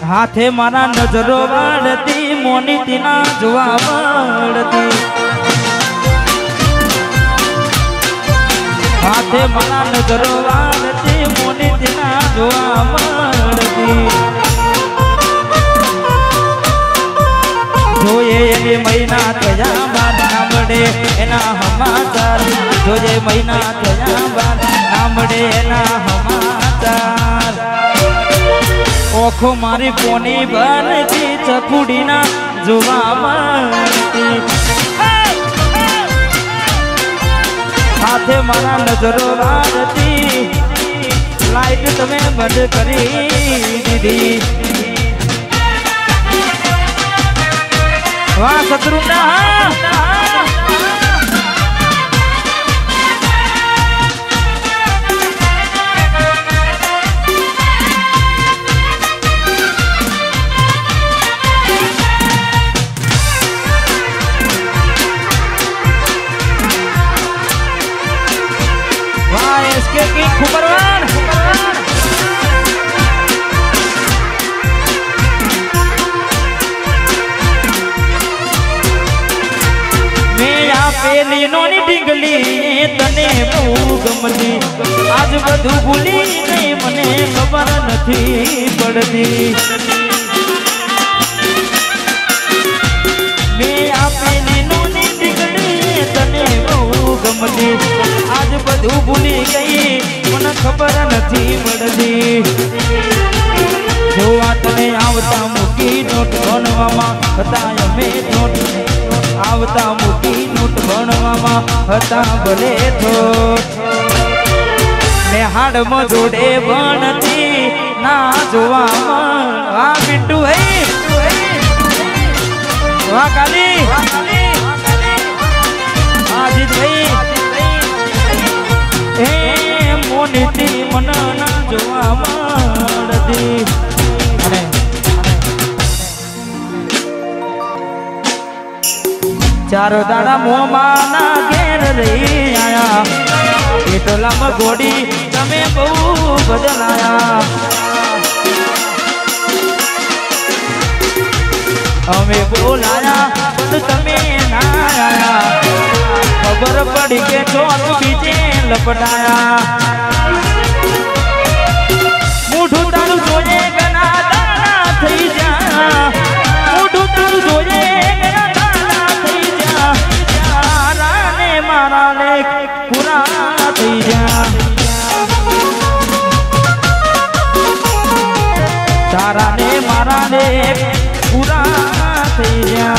हाथे मारा नजरो वाड़ती मोनी तीना जुआ वाड़ती हाथे मारा नजरो वाड़ती मोनी तीना जुआ वाड़ती जोए ये महीना थया बाद नामड़े एना समाचार जोए महीना थया बाद नामड़े एना समाचार ओखो मारी कोनी बनती चकुड़ी ना जुवा मारती हाथे मारा नजरो वाड़ती लाइट तमे बंद करी दीदी वाह शत्रुना खुबरवान मैं आ पेली नोनी डिंगली तने बहु गमती आज बधु भूली नहीं मने खबर नथी पड़ती मैं आ पेली नोनी डिंगली तने बहु गमती आज बधु भूली गई मन खबर नथी पड़ती जो आतने आवता मुकी नोट बनवामा हता अमे नोट आवता मुकी नोट बनवामा हता भले थो ने हाड में जोड़े बनती ना जोवा आ बिट्टू है वाह काली आजीत भाई ए मोनीती मन ना जोवा मारती चारो दाड़ा मोमाना घेर रही आया पेटला में घोड़ी तमे बहु बदलाया हमें बोलाया पण तमे ना आया खबर पड़ी के चोर बीजे लपटाया मुठू तारू जोए गना दाना थई जा मुठू तारू जोए गना दाना थई जा राने मारा ले पूरा थई जा तारा ने मारा ले पूरा थई जा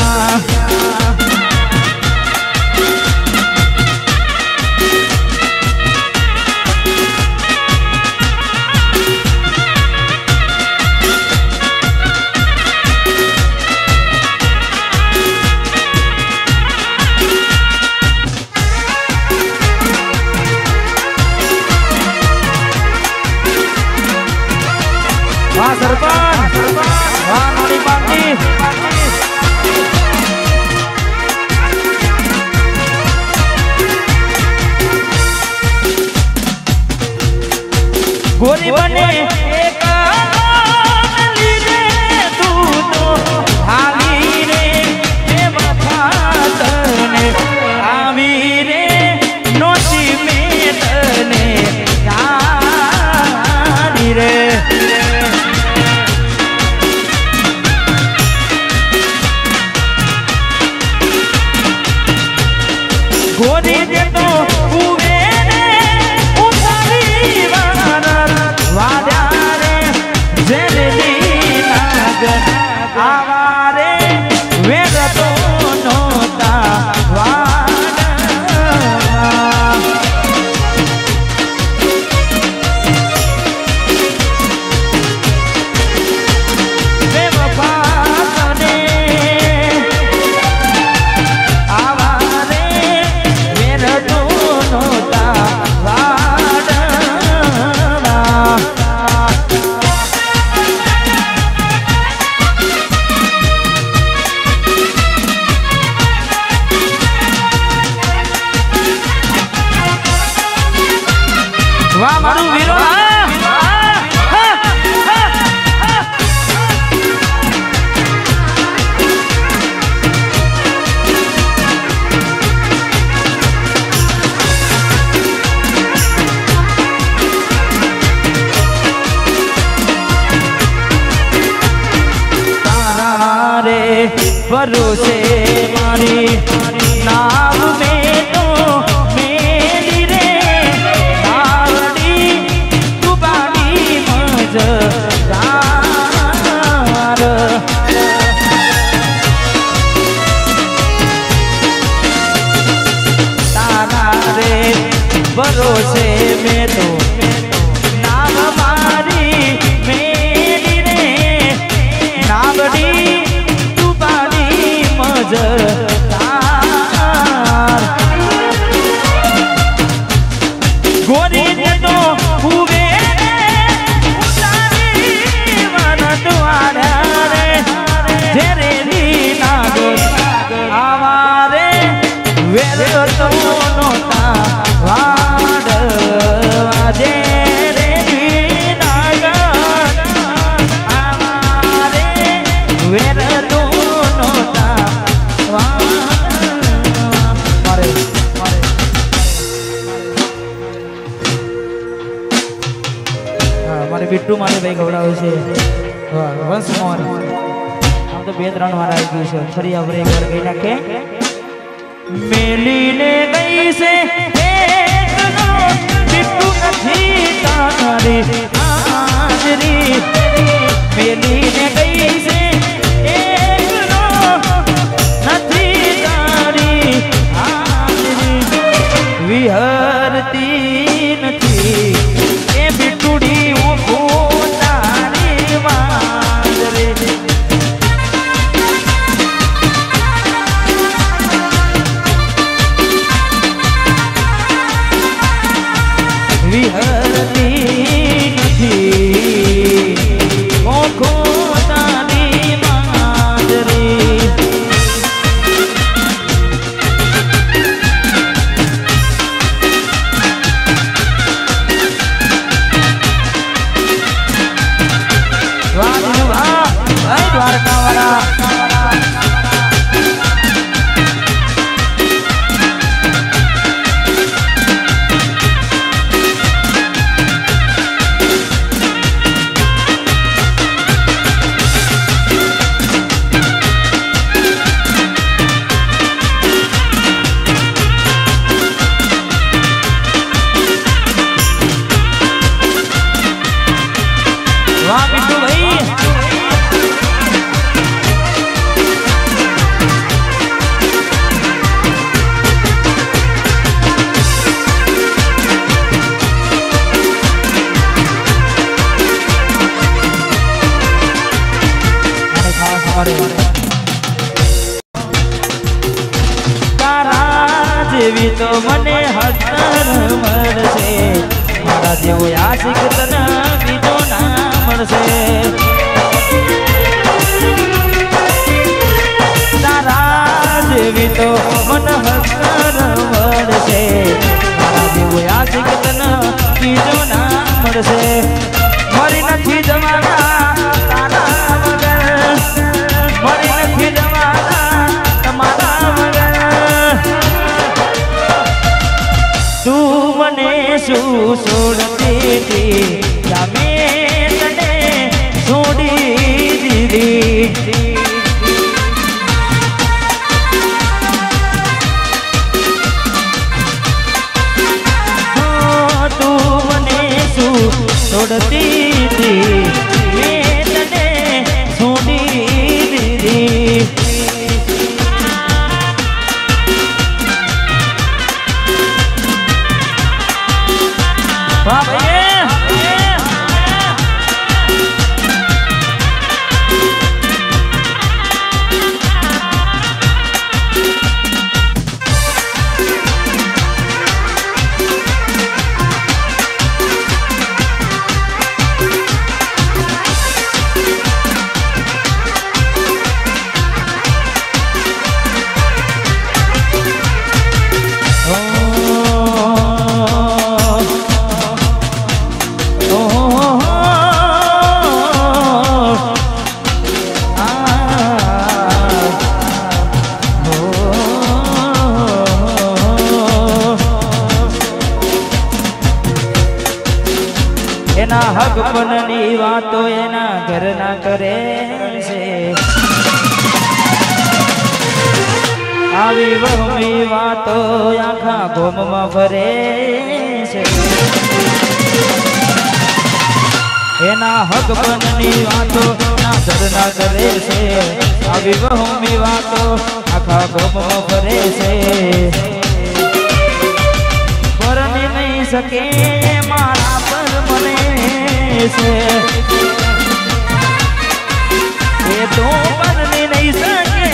वाह सरपंच वाह नोनी पांडी गोरी बने एक लीले तू तो हावी रे हे मफातने आवी रे नोची में तने यारी रे गोरी दे तो कुवे ने उतारी वानर वाद्या भरोसे मारी नाव में तो मेरी रे नावड़ी डुबानी मजदार ताना रे भरोसे में तो नाव मारी मेरी रे नावड़ी डुबानी मजदार गोरी ने तो हुए उतारी मन द्वारा रे जेरे दी नागोर आवारे वेर तो नोता वाड जेरे दी नागोर आवारे वेर तो नोता वाड मारे बिट्टू मारे भाई गवड़ावे छे वंश मोहन हम तो 2-3 वार आई गई छे छरिया पर एक बार गई नाखे मेली ने गई से एकनो बिट्टू नथी तारी हाजरी मेली ने गई से एकनो नथी तारी हाजरी विहरती नथी ए बिट्टूडी विहरती नहीं ओखो तारी माजरी द्वारका वाला वाह बिट्टू भाई तारा जेवी तो मने हतर मरसे मारा जेवो आशिक तने बीजो ना मरसे तारा जेवी तो मन हतर मरसे मारा जेवो आशिक तने बीजो ना मरसे मरी नथी जमाना तारा वगर मरी नथी जमाना तमारा वगर तू मने शू छोड़ती थी या मैं तने छोड़ी दीदी तू मने शू छोड़ती थी मैं तने छोड़ी दीदी वाह भैया एना हक पननी वातो एना घर ना करे से આવી વહમી વાતો આખા ગોમમાં ફરે છે એના હક બનની વાતો ના ધરના કરે છે આવી વહમી વાતો આખા ગોમમાં ફરે છે પરણી નહીં શકે મારા પર મને છે એ તો પરણી નહીં શકે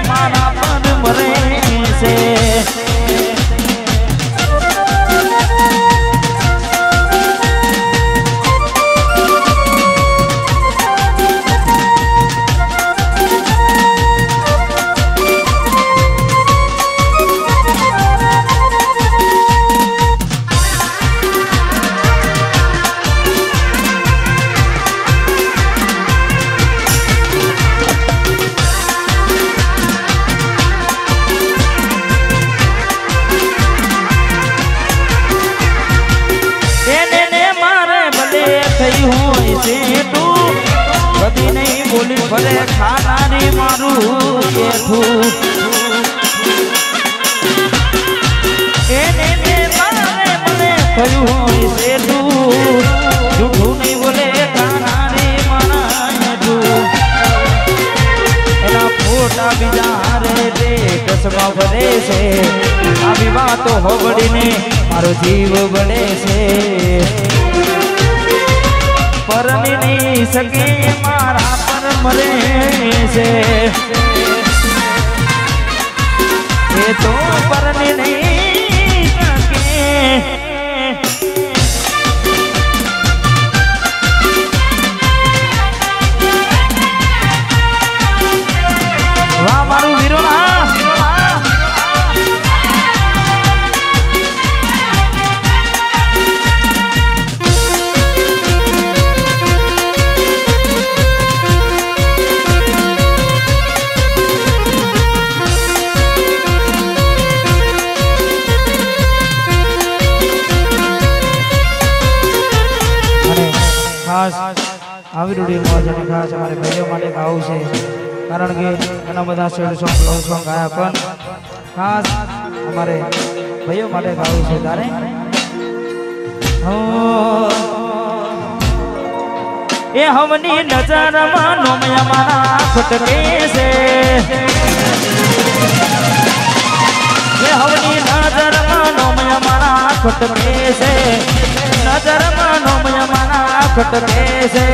મારા પર મને છે कभी नहीं बोली भले खानारी मारू केठू એને મારે મને કહ્યું હોય સેઠું જૂઠું નહીં બોલે ખાનારી મારા એના ફોટા બીજા રે કસમાં ભરે છે આવી વાતો હોબડીને મારો જીવ બળે છે પરણી નહીં શકે મારા પર મરે છે એ તો પરણી નહીં શકે વાહ મારું વીરોના આવી રૂડી મોજ અને ખાસ અમારે ભાઈઓ માટે ગાવું છે કારણ કે ઘણા બધા સેડ સોંગ લવ સોંગ ગાયા પણ ખાસ અમારે ભાઈઓ માટે ગાવું છે તારે એ હમની નજરમાં નોમયા મારા ખટકે છે એ હમની નજરમાં નોમયા મારા ખટકે છે નજરમાં નોમયા મારા ખટકે છે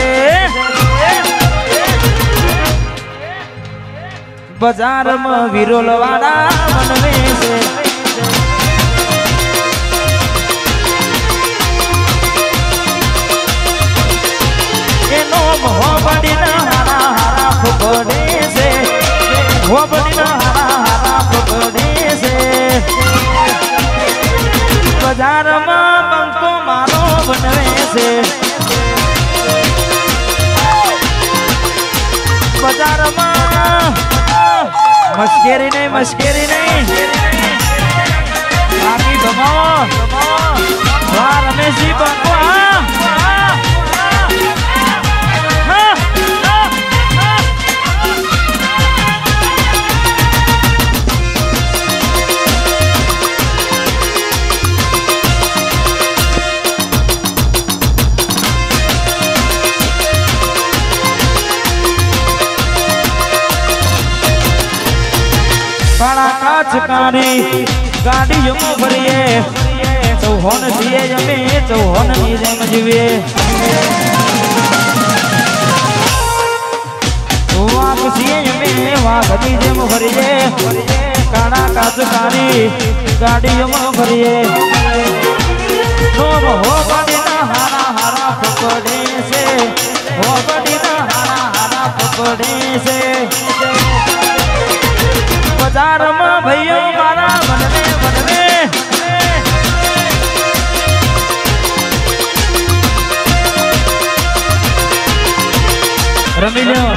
બજારમાં વિરોલવાળા મનવે છે એનો હોબડીના હારા હારા ફોડે છે હોબડીના હારા હારા ફોડે છે બજારમાં બંકો મારો બનવે છે બજારમાં મશ્કેરી નહીં બાકી ગમાવો વાહ રમેશજી બંકો કાચકારી ગાડીઓ ભરીએ ચૌહોન છીએ જમે ચૌહોન ની જેમ જીવીએ વાઘ છીએ જમે વાઘની જેમ ભરીએ કાળા કાચકારી ગાડીઓ ભરીએ નોમ હોબડીના હારા હારા પકડે છે હોબડીના હારા હારા પકડે છે બજારમાં ભાઈઓ મારા બનવે રમી લ્યો